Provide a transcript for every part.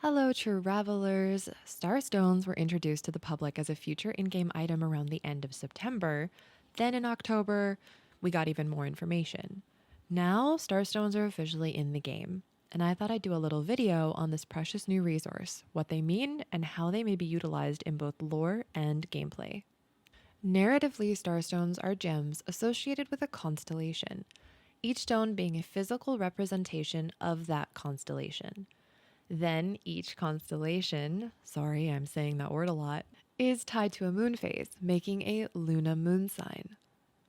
Hello, travelers. Starstones were introduced to the public as a future in game item around the end of September. Then in October, we got even more information. Now, Starstones are officially in the game, and I thought I'd do a little video on this precious new resource, what they mean, and how they may be utilized in both lore and gameplay. Narratively, Starstones are gems associated with a constellation, each stone being a physical representation of that constellation. Then each constellation, sorry, I'm saying that word a lot, is tied to a moon phase, making a Luna moon sign.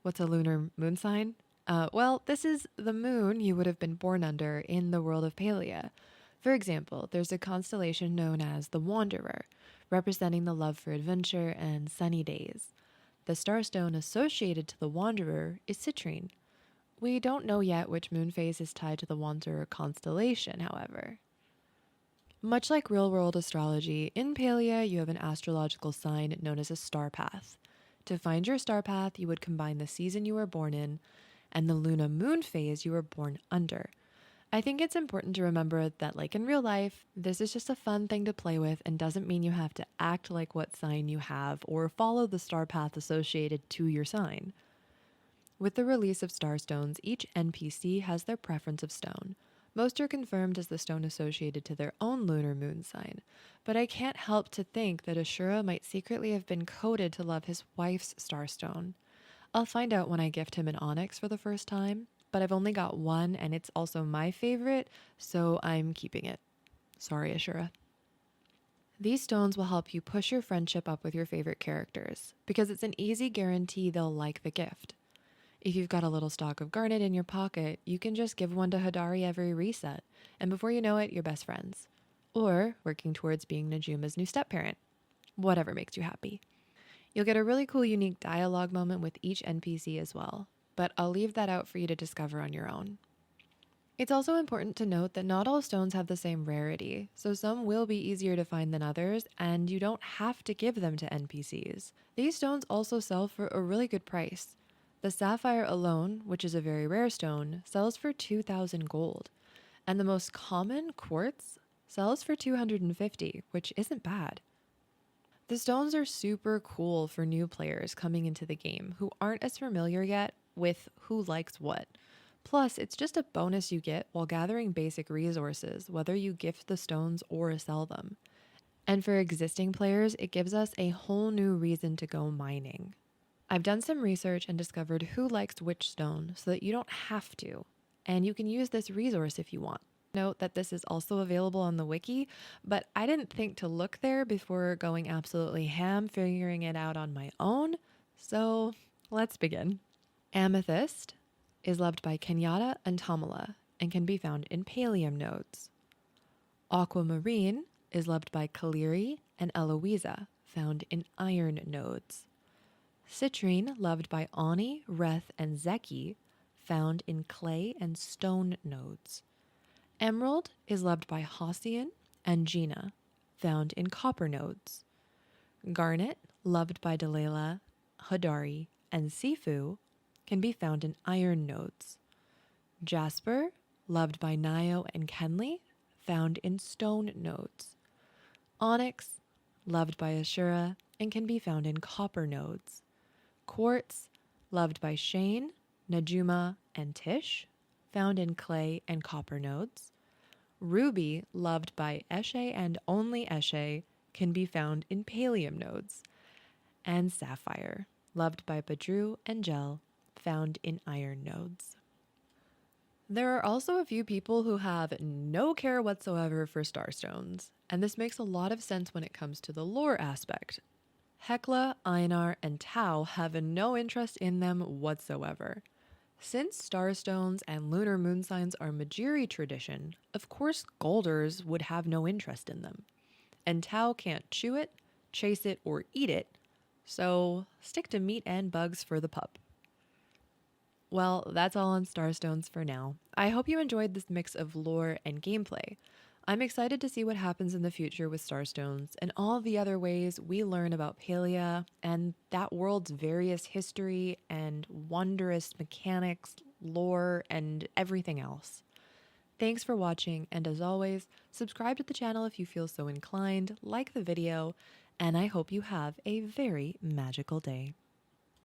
What's a lunar moon sign? Well, this is the moon you would have been born under in the world of Palia. For example, there's a constellation known as the Wanderer, representing the love for adventure and sunny days. The starstone associated to the Wanderer is citrine. We don't know yet which moon phase is tied to the Wanderer constellation, however. Much like real world astrology, in Palia you have an astrological sign known as a star path. To find your star path, you would combine the season you were born in and the Luna moon phase you were born under. I think it's important to remember that, like in real life, this is just a fun thing to play with and doesn't mean you have to act like what sign you have or follow the star path associated to your sign. With the release of Starstones, each NPC has their preference of stone. Most are confirmed as the stone associated to their own lunar moon sign, but I can't help to think that Ashura might secretly have been coded to love his wife's starstone. I'll find out when I gift him an onyx for the first time, but I've only got one and it's also my favorite, so I'm keeping it. Sorry, Ashura. These stones will help you push your friendship up with your favorite characters, because it's an easy guarantee they'll like the gift. If you've got a little stock of garnet in your pocket, you can just give one to Hadari every reset, and before you know it, you're best friends. Or working towards being Najuma's new step-parent. Whatever makes you happy. You'll get a really cool unique dialogue moment with each NPC as well, but I'll leave that out for you to discover on your own. It's also important to note that not all stones have the same rarity, so some will be easier to find than others, and you don't have to give them to NPCs. These stones also sell for a really good price. The sapphire alone, which is a very rare stone, sells for 2,000 gold, and the most common, quartz, sells for 250, which isn't bad. The stones are super cool for new players coming into the game who aren't as familiar yet with who likes what. Plus, it's just a bonus you get while gathering basic resources, whether you gift the stones or sell them. And for existing players, it gives us a whole new reason to go mining. I've done some research and discovered who likes which stone so that you don't have to, and you can use this resource if you want. Note that this is also available on the wiki, but I didn't think to look there before going absolutely ham figuring it out on my own, so let's begin. Amethyst is loved by Kenyatta and Tamala and can be found in Palium nodes. Aquamarine is loved by Kaliri and Eloisa, found in iron nodes. Citrine, loved by Ani, Reth, and Zeki, found in clay and stone nodes. Emerald is loved by Hassian and Gina, found in copper nodes. Garnet, loved by Delilah, Hadari, and Sifu, can be found in iron nodes. Jasper, loved by Nio and Kenley, found in stone nodes. Onyx, loved by Ashura, and can be found in copper nodes. Quartz, loved by Shane, Najuma, and Tish, found in clay and copper nodes. Ruby, loved by Eshe and only Eshe, can be found in Palium nodes. And Sapphire, loved by Badru and Gel, found in iron nodes. There are also a few people who have no care whatsoever for starstones, and this makes a lot of sense when it comes to the lore aspect. Hekla, Einar, and Tau have no interest in them whatsoever. Since starstones and lunar moon signs are Majiri tradition, of course Golders would have no interest in them. And Tau can't chew it, chase it, or eat it, so stick to meat and bugs for the pup. Well, that's all on Starstones for now. I hope you enjoyed this mix of lore and gameplay. I'm excited to see what happens in the future with Starstones and all the other ways we learn about Palia and that world's various history and wondrous mechanics, lore, and everything else. Thanks for watching, and as always, subscribe to the channel if you feel so inclined, like the video, and I hope you have a very magical day.